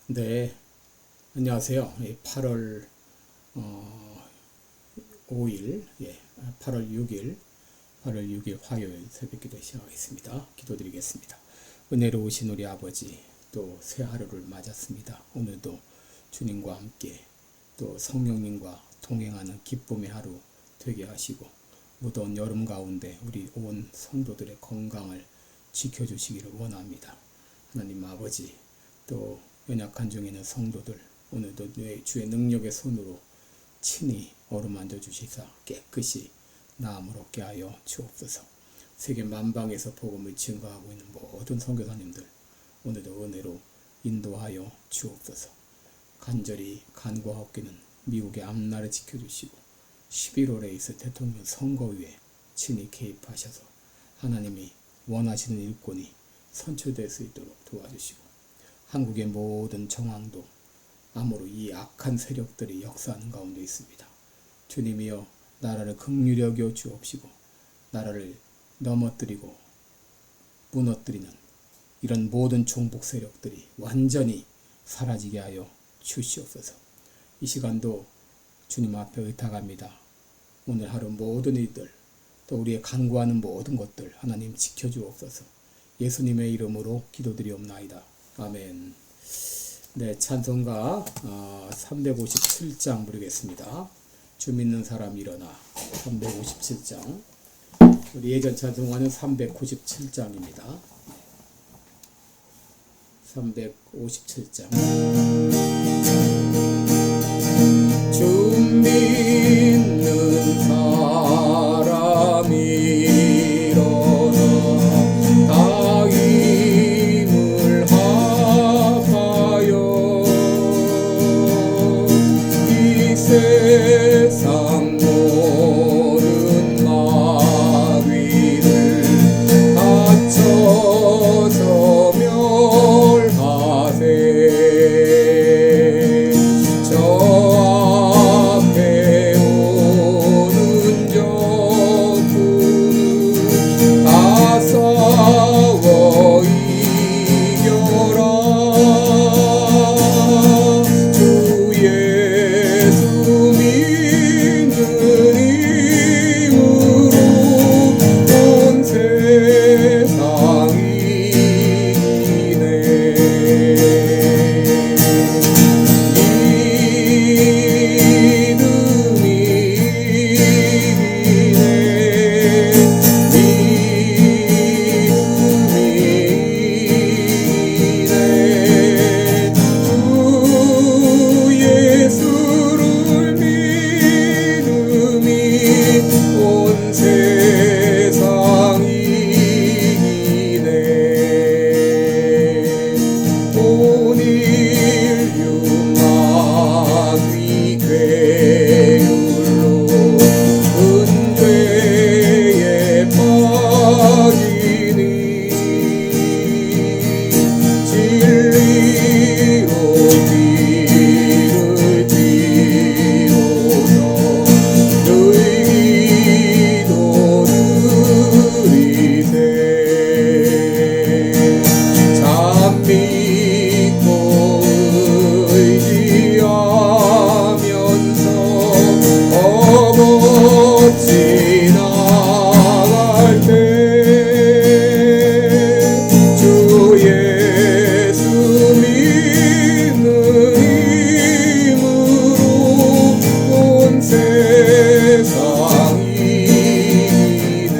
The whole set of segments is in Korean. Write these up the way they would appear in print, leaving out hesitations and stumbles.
네, 안녕하세요. 8월 5일, 8월 6일, 8월 6일 화요일 새벽기도 시작하겠습니다. 기도드리겠습니다. 은혜로우신 우리 아버지, 또 새 하루를 맞았습니다. 오늘도 주님과 함께 또 성령님과 동행하는 기쁨의 하루 되게 하시고 무더운 여름 가운데 우리 온 성도들의 건강을 지켜주시기를 원합니다. 하나님 아버지, 또 연약한 중에 있는 성도들 오늘도 주의 능력의 손으로 친히 어루만져 주시사 깨끗이 나음을 얻게 하여 주옵소서. 세계 만방에서 복음을 증거하고 있는 모든 선교사님들 오늘도 은혜로 인도하여 주옵소서. 간절히 간구하옵기는 미국의 앞날을 지켜주시고 11월에 있을 대통령 선거위에 친히 개입하셔서 하나님이 원하시는 일꾼이 선출될 수 있도록 도와주시고 한국의 모든 정황도 아무로 이 악한 세력들이 역사하는 가운데 있습니다. 주님이여 나라를 긍휼히 여겨 주옵시고 나라를 넘어뜨리고 무너뜨리는 이런 모든 종북 세력들이 완전히 사라지게 하여 주시옵소서. 이 시간도 주님 앞에 의탁합니다. 오늘 하루 모든 일들 또 우리의 간구하는 모든 것들 하나님 지켜주옵소서. 예수님의 이름으로 기도드리옵나이다. 아멘. 네, 찬송가 357장 부르겠습니다. 주 믿는 사람 일어나. 357장. 우리 예전 찬송가는 397장입니다. 357장. 주 믿는 사람 일어나 다 힘을 합하여 이 세상 모든 마귀를 다쳐서 멸하세. 저 앞에 오는 적군을 다 싸워 이겨라. 주 예수 믿는 힘으로 온 세상이 이기네. 믿음이 이기네. 주 예수를 믿음이 온 세상이 이기네. 온 인류 마귀 괴율로 은퇴에 빠지니 진리로 길을 찌우며 너희 기도 드리세. 참 믿고 의지하면서 허겁지 나갈 때 주 예수 믿는 힘으로 온 세상이 이기네.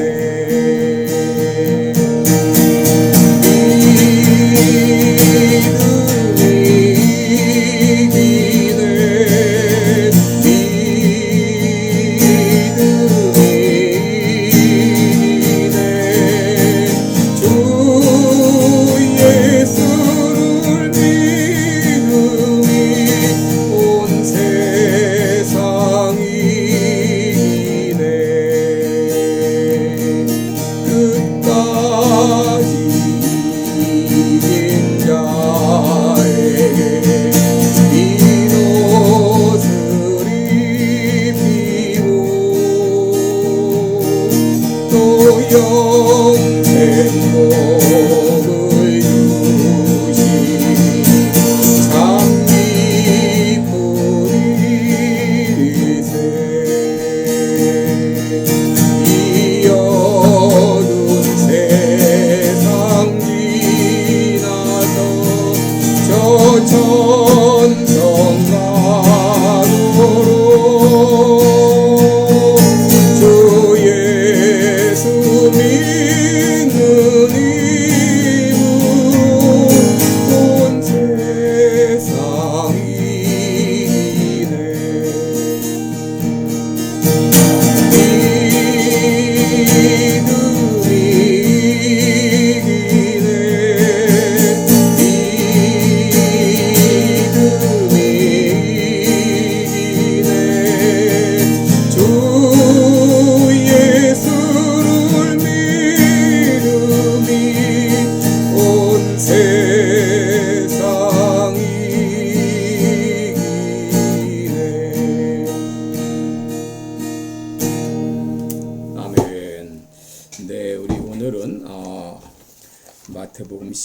영생복을 주시니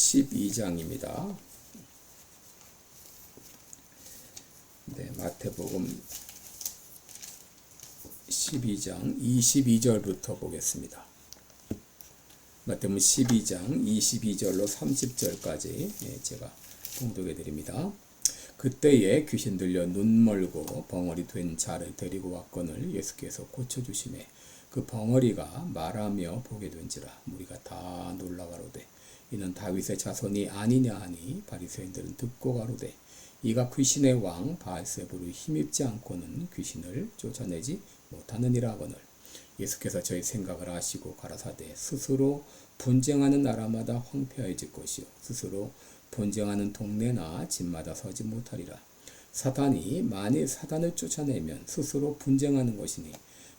12장입니다. 네, 마태복음 12장 22절부터 보겠습니다. 마태복음 12장 22절로 30절까지 제가 봉독해 드립니다. 그때에 귀신 들려 눈 멀고 벙어리 된 자를 데리고 왔거늘 예수께서 고쳐주시매 그 벙어리가 말하며 보게 된지라 무리가 다 놀라가로되 이는 다윗의 자손이 아니냐 하니 바리새인들은 듣고 가로되 이가 귀신의 왕 바알세불을 힘입지 않고는 귀신을 쫓아내지 못하느니라 하거늘 예수께서 저희 생각을 아시고 가라사대 스스로 분쟁하는 나라마다 황폐해질 것이요 스스로 분쟁하는 동네나 집마다 서지 못하리라. 사단이 만일 사단을 쫓아내면 스스로 분쟁하는 것이니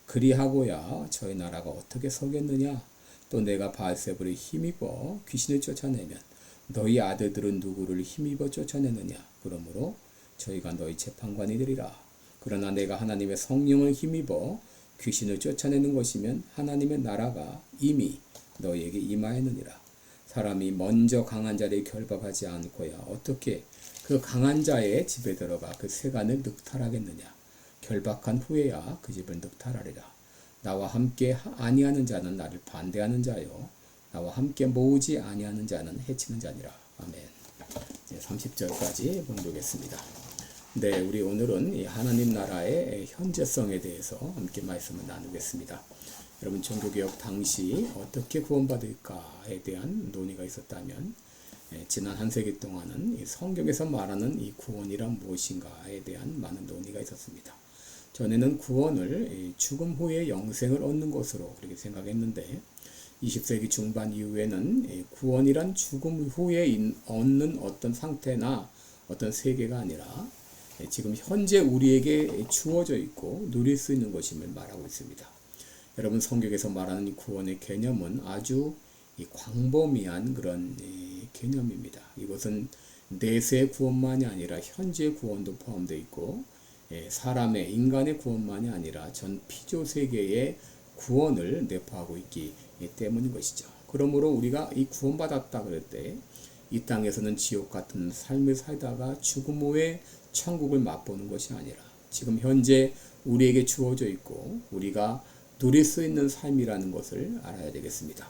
그리하고야 저희 나라가 어떻게 서겠느냐. 또 내가 바알세불을 힘입어 귀신을 쫓아내면 너희 아들들은 누구를 힘입어 쫓아내느냐. 그러므로 저희가 너희 재판관이 되리라. 그러나 내가 하나님의 성령을 힘입어 귀신을 쫓아내는 것이면 하나님의 나라가 이미 너희에게 임하였느니라. 사람이 먼저 강한 자를 결박하지 않고야 어떻게 그 강한 자의 집에 들어가 그 세간을 늑탈하겠느냐. 결박한 후에야 그 집을 늑탈하리라. 나와 함께 아니하는 자는 나를 반대하는 자요 나와 함께 모으지 아니하는 자는 해치는 자니라. 아멘. 30절까지 봉독했습니다. 네, 우리 오늘은 이 하나님 나라의 현재성에 대해서 함께 말씀을 나누겠습니다. 여러분 종교개혁 당시 어떻게 구원받을까에 대한 논의가 있었다면 지난 한 세기 동안은 이 성경에서 말하는 이 구원이란 무엇인가에 대한 많은 논의가 있었습니다. 전에는 구원을 죽음 후에 영생을 얻는 것으로 그렇게 생각했는데 20세기 중반 이후에는 구원이란 죽음 후에 얻는 어떤 상태나 어떤 세계가 아니라 지금 현재 우리에게 주어져 있고 누릴 수 있는 것임을 말하고 있습니다. 여러분 성경에서 말하는 이 구원의 개념은 아주 광범위한 그런 개념입니다. 이것은 내세의 구원만이 아니라 현재의 구원도 포함되어 있고 사람의 인간의 구원만이 아니라 전 피조 세계의 구원을 내포하고 있기 때문인 것이죠. 그러므로 우리가 이 구원받았다 그럴 때 이 땅에서는 지옥 같은 삶을 살다가 죽음 후에 천국을 맛보는 것이 아니라 지금 현재 우리에게 주어져 있고 우리가 누릴 수 있는 삶이라는 것을 알아야 되겠습니다.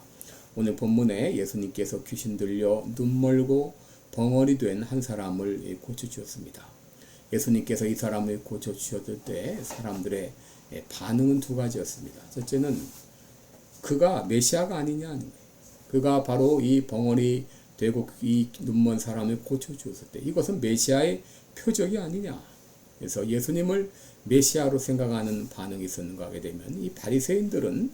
오늘 본문에 예수님께서 귀신 들려 눈 멀고 벙어리 된 한 사람을 고쳐주었습니다. 예수님께서 이 사람을 고쳐주셨을 때 사람들의 반응은 두 가지였습니다. 첫째는 그가 메시아가 아니냐 하는 거예요. 그가 바로 이 벙어리 되고 이 눈먼 사람을 고쳐주었을 때 이것은 메시아의 표적이 아니냐. 그래서 예수님을 메시아로 생각하는 반응이 있었는가 하게 되면 이 바리새인들은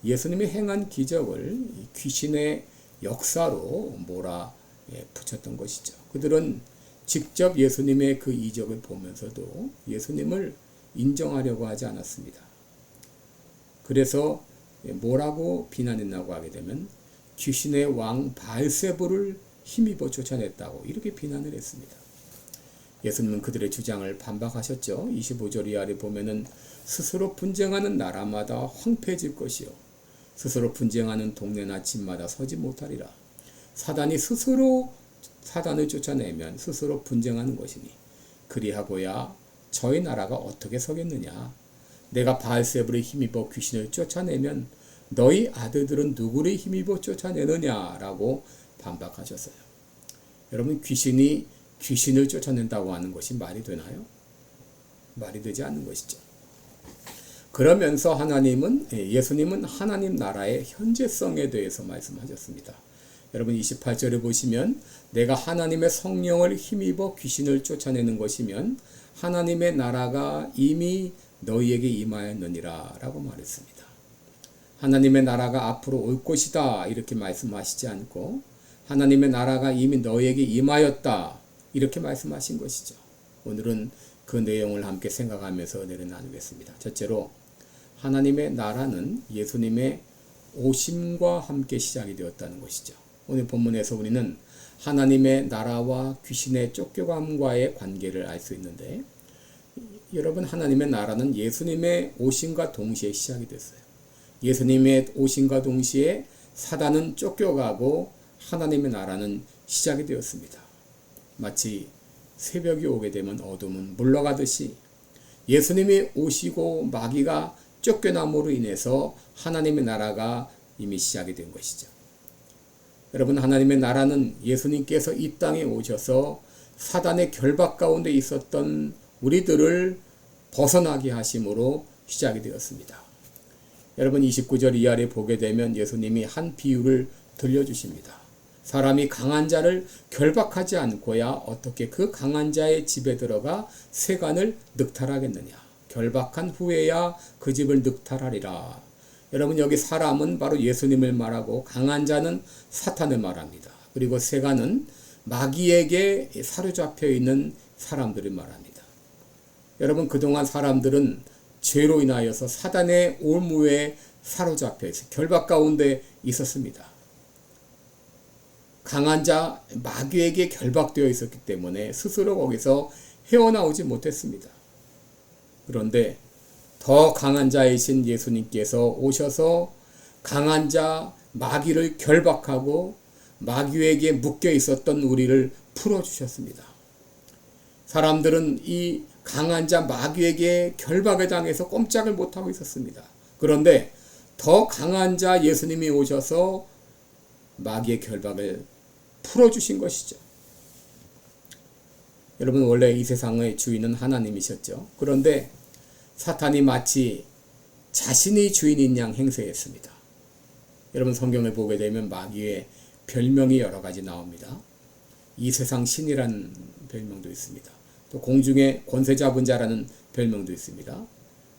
예수님이 행한 기적을 귀신의 역사로 몰아붙였던 것이죠. 그들은 직접 예수님의 그 이적을 보면서도 예수님을 인정하려고 하지 않았습니다. 그래서 뭐라고 비난했나고 하게 되면 귀신의 왕 바알세불을 힘입어 쫓아냈다고 이렇게 비난을 했습니다. 예수님은 그들의 주장을 반박하셨죠. 25절 이하를 보면은 스스로 분쟁하는 나라마다 황폐해질 것이요 스스로 분쟁하는 동네나 집마다 서지 못하리라. 사단이 스스로 사단을 쫓아내면 스스로 분쟁하는 것이니 그리하고야 저희 나라가 어떻게 서겠느냐. 내가 바알세불에 힘입어 귀신을 쫓아내면 너희 아들들은 누구를 힘입어 쫓아내느냐라고 반박하셨어요. 여러분 귀신이 귀신을 쫓아낸다고 하는 것이 말이 되나요? 말이 되지 않는 것이죠. 그러면서 예수님은 하나님 나라의 현재성에 대해서 말씀하셨습니다. 여러분 28절에 보시면 내가 하나님의 성령을 힘입어 귀신을 쫓아내는 것이면 하나님의 나라가 이미 너희에게 임하였느니라 라고 말했습니다. 하나님의 나라가 앞으로 올 것이다 이렇게 말씀하시지 않고 하나님의 나라가 이미 너희에게 임하였다 이렇게 말씀하신 것이죠. 오늘은 그 내용을 함께 생각하면서 나누겠습니다. 첫째로 하나님의 나라는 예수님의 오심과 함께 시작이 되었다는 것이죠. 오늘 본문에서 우리는 하나님의 나라와 귀신의 쫓겨감과의 관계를 알 수 있는데 여러분 하나님의 나라는 예수님의 오심과 동시에 시작이 됐어요. 예수님의 오심과 동시에 사단은 쫓겨가고 하나님의 나라는 시작이 되었습니다. 마치 새벽이 오게 되면 어둠은 물러가듯이 예수님이 오시고 마귀가 쫓겨남으로 인해서 하나님의 나라가 이미 시작이 된 것이죠. 여러분, 하나님의 나라는 예수님께서 이 땅에 오셔서 사단의 결박 가운데 있었던 우리들을 벗어나게 하심으로 시작이 되었습니다. 여러분, 29절 이하를 보게 되면 예수님이 한 비유를 들려주십니다. 사람이 강한 자를 결박하지 않고야 어떻게 그 강한 자의 집에 들어가 세간을 늑탈하겠느냐. 결박한 후에야 그 집을 늑탈하리라. 여러분, 여기 사람은 바로 예수님을 말하고 강한 자는 사탄을 말합니다. 그리고 세간은 마귀에게 사로잡혀 있는 사람들을 말합니다. 여러분, 그동안 사람들은 죄로 인하여서 사단의 올무에 사로잡혀 있어 결박 가운데 있었습니다. 강한 자 마귀에게 결박되어 있었기 때문에 스스로 거기서 헤어나오지 못했습니다. 그런데 더 강한 자이신 예수님께서 오셔서 강한 자 마귀를 결박하고 마귀에게 묶여 있었던 우리를 풀어주셨습니다. 사람들은 이 강한 자 마귀에게 결박을 당해서 꼼짝을 못하고 있었습니다. 그런데 더 강한 자 예수님이 오셔서 마귀의 결박을 풀어주신 것이죠. 여러분, 원래 이 세상의 주인은 하나님이셨죠. 그런데 사탄이 마치 자신이 주인인 양 행세했습니다. 여러분, 성경을 보게 되면 마귀의 별명이 여러 가지 나옵니다. 이 세상 신이라는 별명도 있습니다. 또 공중의 권세 잡은 자라는 별명도 있습니다.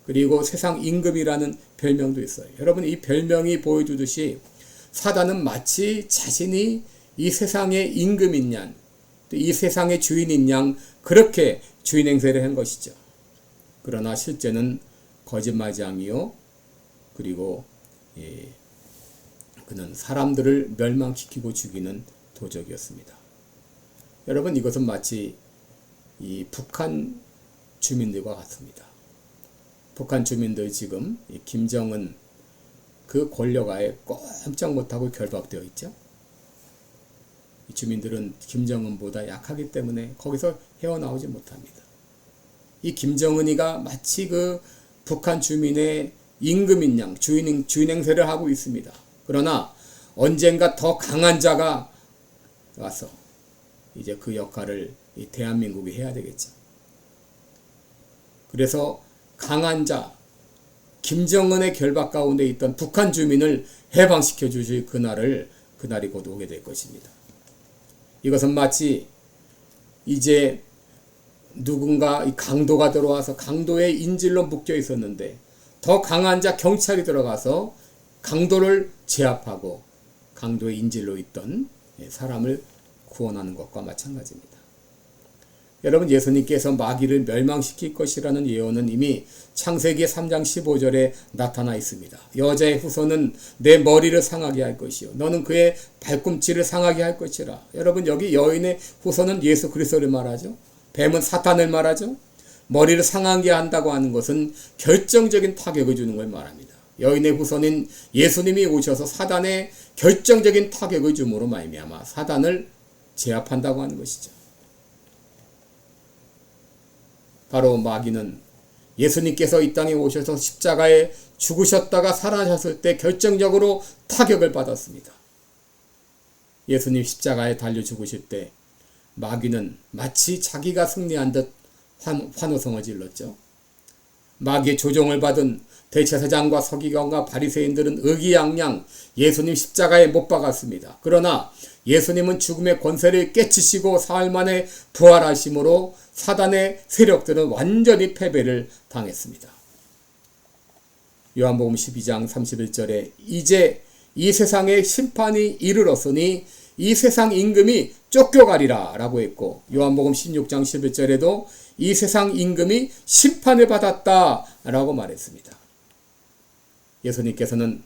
그리고 세상 임금이라는 별명도 있어요. 여러분, 이 별명이 보여주듯이 사단은 마치 자신이 이 세상의 임금인 양, 이 세상의 주인인 양 그렇게 주인 행세를 한 것이죠. 그러나 실제는 거짓말장이요. 그리고 그는 사람들을 멸망시키고 죽이는 도적이었습니다. 여러분, 이것은 마치 이 북한 주민들과 같습니다. 북한 주민들 지금 김정은 그 권력하에 꼼짝 못하고 결박되어 있죠. 이 주민들은 김정은보다 약하기 때문에 거기서 헤어나오지 못합니다. 이 김정은이가 마치 그 북한 주민의 임금인 양 주인 행세를 하고 있습니다. 그러나 언젠가 더 강한 자가 와서 이제 그 역할을 이 대한민국이 해야 되겠죠. 그래서 강한 자 김정은의 결박 가운데 있던 북한 주민을 해방시켜 주실 그날이 곧 오게 될 것입니다. 이것은 마치 이제 누군가 강도가 들어와서 강도의 인질로 묶여 있었는데 더 강한 자 경찰이 들어가서 강도를 제압하고 강도의 인질로 있던 사람을 구원하는 것과 마찬가지입니다. 여러분, 예수님께서 마귀를 멸망시킬 것이라는 예언은 이미 창세기 3장 15절에 나타나 있습니다. 여자의 후손은 내 머리를 상하게 할 것이요 너는 그의 발꿈치를 상하게 할 것이라. 여러분, 여기 여인의 후손은 예수 그리스도를 말하죠. 뱀은 사탄을 말하죠. 머리를 상하게 한다고 하는 것은 결정적인 타격을 주는 걸 말합니다. 여인의 후손인 예수님이 오셔서 사단에 결정적인 타격을 줌으로 말미암아 사단을 제압한다고 하는 것이죠. 바로 마귀는 예수님께서 이 땅에 오셔서 십자가에 죽으셨다가 살아나셨을 때 결정적으로 타격을 받았습니다. 예수님 십자가에 달려 죽으실 때 마귀는 마치 자기가 승리한 듯 환호성을 질렀죠. 마귀의 조종을 받은 대제사장과 서기관과 바리새인들은 의기양양 예수님 십자가에 못 박았습니다. 그러나 예수님은 죽음의 권세를 깨치시고 사흘 만에 부활하심으로 사단의 세력들은 완전히 패배를 당했습니다. 요한복음 12장 31절에 이제 이 세상의 심판이 이르렀으니 이 세상 임금이 쫓겨가리라 라고 했고, 요한복음 16장 11절에도 이 세상 임금이 심판을 받았다 라고 말했습니다. 예수님께서는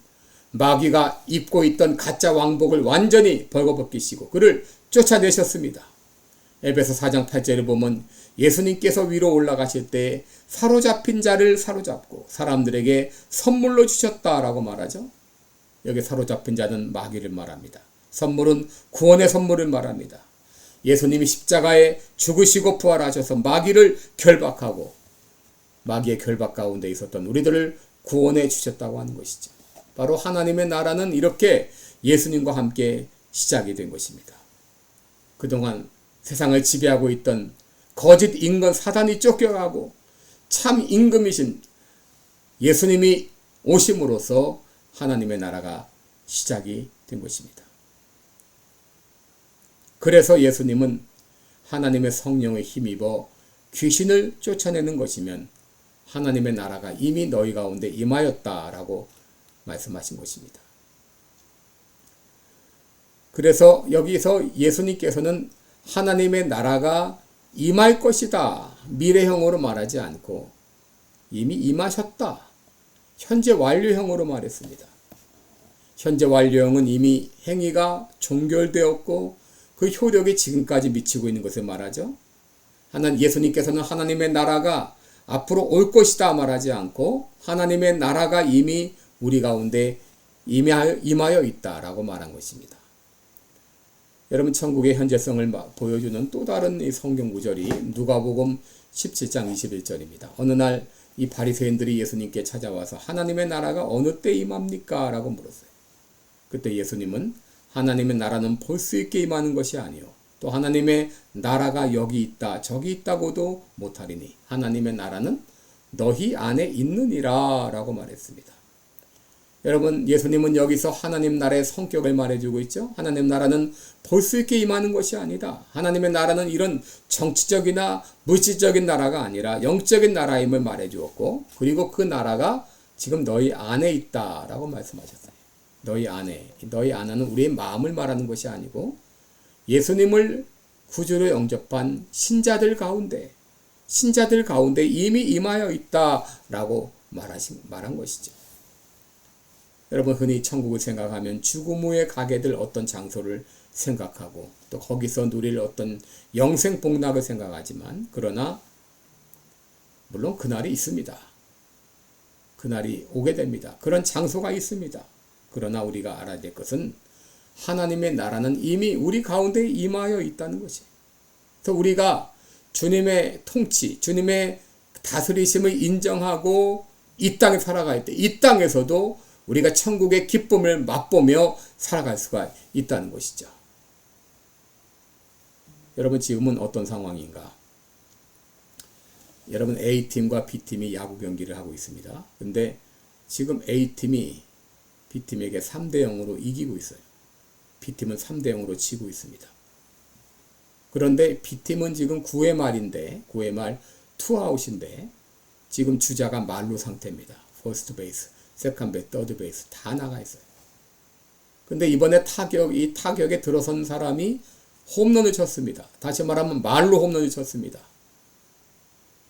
마귀가 입고 있던 가짜 왕복을 완전히 벌거벗기시고 그를 쫓아내셨습니다. 에베소 4장 8절에 보면 예수님께서 위로 올라가실 때 사로잡힌 자를 사로잡고 사람들에게 선물로 주셨다라고 말하죠. 여기 사로잡힌 자는 마귀를 말합니다. 선물은 구원의 선물을 말합니다. 예수님이 십자가에 죽으시고 부활하셔서 마귀를 결박하고 마귀의 결박 가운데 있었던 우리들을 구원해 주셨다고 하는 것이죠. 바로 하나님의 나라는 이렇게 예수님과 함께 시작이 된 것입니다. 그동안 세상을 지배하고 있던 거짓 임금 사단이 쫓겨가고 참 임금이신 예수님이 오심으로써 하나님의 나라가 시작이 된 것입니다. 그래서 예수님은 하나님의 성령에 힘입어 귀신을 쫓아내는 것이면 하나님의 나라가 이미 너희 가운데 임하였다라고 말씀하신 것입니다. 그래서 여기서 예수님께서는 하나님의 나라가 임할 것이다, 미래형으로 말하지 않고 이미 임하셨다, 현재 완료형으로 말했습니다. 현재 완료형은 이미 행위가 종결되었고 그 효력이 지금까지 미치고 있는 것을 말하죠. 예수님께서는 하나님의 나라가 앞으로 올 것이다 말하지 않고 하나님의 나라가 이미 우리 가운데 임하여 있다라고 말한 것입니다. 여러분, 천국의 현재성을 보여주는 또 다른 이 성경 구절이 누가복음 17장 21절입니다. 어느 날 이 바리새인들이 예수님께 찾아와서 하나님의 나라가 어느 때 임합니까? 라고 물었어요. 그때 예수님은 하나님의 나라는 볼 수 있게 임하는 것이 아니요 또 하나님의 나라가 여기 있다 저기 있다고도 못하리니 하나님의 나라는 너희 안에 있느니라 라고 말했습니다. 여러분, 예수님은 여기서 하나님 나라의 성격을 말해주고 있죠. 하나님 나라는 볼 수 있게 임하는 것이 아니다. 하나님의 나라는 이런 정치적이나 물질적인 나라가 아니라 영적인 나라임을 말해주었고, 그리고 그 나라가 지금 너희 안에 있다라고 말씀하셨어요. 너희 안에는 우리의 마음을 말하는 것이 아니고 예수님을 구주로 영접한 신자들 가운데 이미 임하여 있다라고 말한 것이죠. 여러분, 흔히 천국을 생각하면 죽음 후에 가게 될 어떤 장소를 생각하고 또 거기서 누릴 어떤 영생 복락을 생각하지만, 그러나 물론 그날이 있습니다. 그날이 오게 됩니다. 그런 장소가 있습니다. 그러나 우리가 알아야 될 것은 하나님의 나라는 이미 우리 가운데 임하여 있다는 것이. 그래서 우리가 주님의 통치, 주님의 다스리심을 인정하고 이 땅에 살아갈 때 이 땅에서도 우리가 천국의 기쁨을 맛보며 살아갈 수가 있다는 것이죠. 여러분, 지금은 어떤 상황인가? 여러분, A팀과 B팀이 야구 경기를 하고 있습니다. 근데 지금 A팀이 B팀에게 3대 0으로 이기고 있어요. B팀은 3대 0으로 지고 있습니다. 그런데 B팀은 지금 9회 말인데, 9회 말 투아웃인데 지금 주자가 만루 상태입니다. 퍼스트 베이스, 세컨드 베이스, 더드 베이스 다 나가 있어요. 근데 이번에 이 타격에 들어선 사람이 홈런을 쳤습니다. 다시 말하면 말로 홈런을 쳤습니다.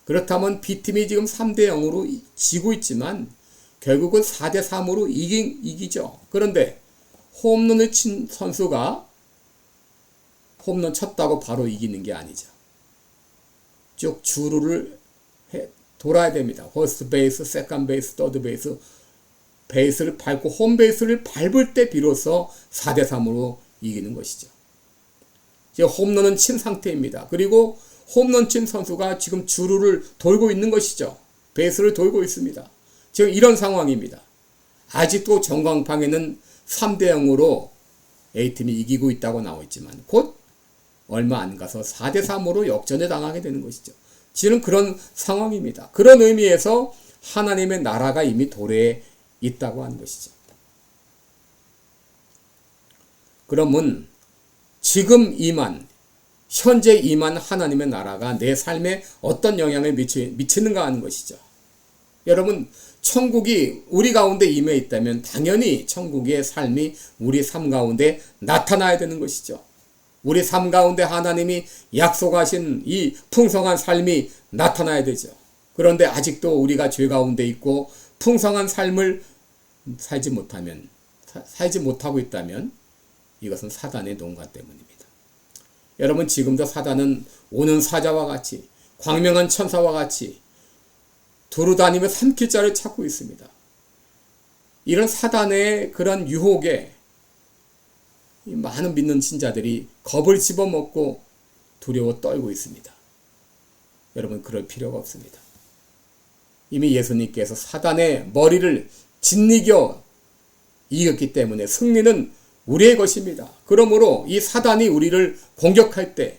그렇다면 B팀이 지금 3대 0으로 지고 있지만 결국은 4대 3으로 이기죠. 그런데 홈런을 친 선수가 홈런 쳤다고 바로 이기는 게 아니죠. 쭉 주루를 돌아야 됩니다. 퍼스트 베이스, 세컨드 베이스, 더드 베이스, 베이스를 밟고 홈 베이스를 밟을 때 비로소 4대 3으로 이기는 것이죠. 지금 홈런은 친 상태입니다. 그리고 홈런 친 선수가 지금 주루를 돌고 있는 것이죠. 베이스를 돌고 있습니다. 지금 이런 상황입니다. 아직도 전광판에는 3대 0으로 A팀이 이기고 있다고 나와 있지만 곧 얼마 안 가서 4대 3으로 역전에 당하게 되는 것이죠. 지금 그런 상황입니다. 그런 의미에서 하나님의 나라가 이미 도래에 있다고 하는 것이죠. 그러면 지금 현재 임한 하나님의 나라가 내 삶에 어떤 영향을 미치는가 하는 것이죠. 여러분, 천국이 우리 가운데 임해 있다면 당연히 천국의 삶이 우리 삶 가운데 나타나야 되는 것이죠. 우리 삶 가운데 하나님이 약속하신 이 풍성한 삶이 나타나야 되죠. 그런데 아직도 우리가 죄 가운데 있고 풍성한 삶을 살지 못하고 있다면 이것은 사단의 농간 때문입니다. 여러분, 지금도 사단은 오는 사자와 같이, 광명한 천사와 같이 두루다니며 삼킬 자를 찾고 있습니다. 이런 사단의 그런 유혹에 이 많은 믿는 신자들이 겁을 집어먹고 두려워 떨고 있습니다. 여러분, 그럴 필요가 없습니다. 이미 예수님께서 사단의 머리를 짓이겨 이겼기 때문에 승리는 우리의 것입니다. 그러므로 이 사단이 우리를 공격할 때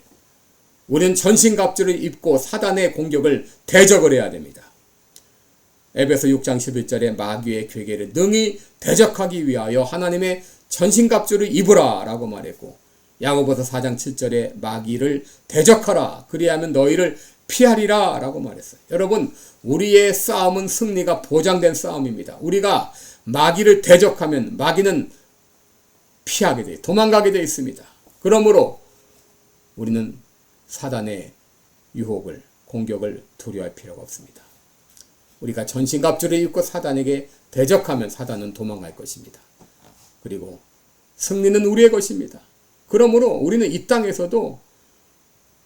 우리는 전신갑주를 입고 사단의 공격을 대적을 해야 됩니다. 에베소 6장 11절에 마귀의 괴계를 능히 대적하기 위하여 하나님의 전신갑주를 입으라 라고 말했고, 야고보서 4장 7절에 마귀를 대적하라 그리하면 너희를 피하리라 라고 말했어요. 여러분, 우리의 싸움은 승리가 보장된 싸움입니다. 우리가 마귀를 대적하면 마귀는 피하게 돼, 도망가게 되어 있습니다. 그러므로 우리는 사단의 유혹을, 공격을 두려워할 필요가 없습니다. 우리가 전신갑주를 입고 사단에게 대적하면 사단은 도망갈 것입니다. 그리고 승리는 우리의 것입니다. 그러므로 우리는 이 땅에서도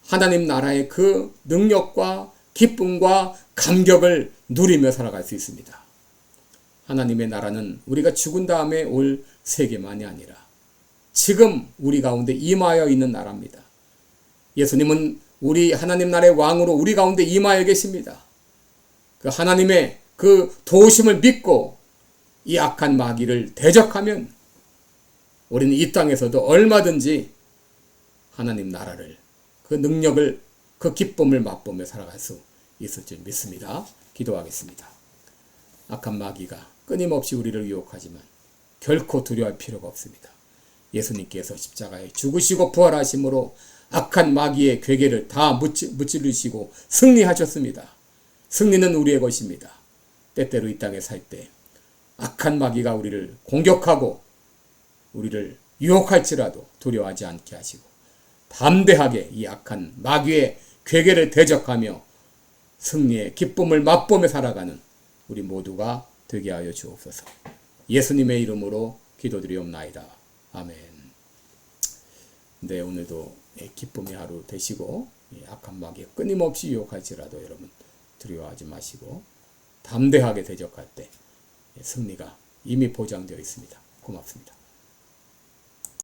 하나님 나라의 그 능력과 기쁨과 감격을 누리며 살아갈 수 있습니다. 하나님의 나라는 우리가 죽은 다음에 올 세계만이 아니라 지금 우리 가운데 임하여 있는 나라입니다. 예수님은 우리 하나님 나라의 왕으로 우리 가운데 임하여 계십니다. 그 하나님의 그 도우심을 믿고 이 악한 마귀를 대적하면 우리는 이 땅에서도 얼마든지 하나님 나라를, 그 능력을, 그 기쁨을 맛보며 살아갈 수 있을 줄 믿습니다. 기도하겠습니다. 악한 마귀가 끊임없이 우리를 유혹하지만 결코 두려워할 필요가 없습니다. 예수님께서 십자가에 죽으시고 부활하심으로 악한 마귀의 괴계를 다 무찌르시고 승리하셨습니다. 승리는 우리의 것입니다. 때때로 이 땅에 살 때 악한 마귀가 우리를 공격하고 우리를 유혹할지라도 두려워하지 않게 하시고 담대하게 이 악한 마귀의 괴계를 대적하며 승리의 기쁨을 맛보며 살아가는 우리 모두가 되게 하여 주옵소서. 예수님의 이름으로 기도드리옵나이다. 아멘. 네, 오늘도 기쁨의 하루 되시고 악한 마귀에 끊임없이 유혹할지라도 여러분 두려워하지 마시고 담대하게 대적할 때 승리가 이미 보장되어 있습니다. 고맙습니다.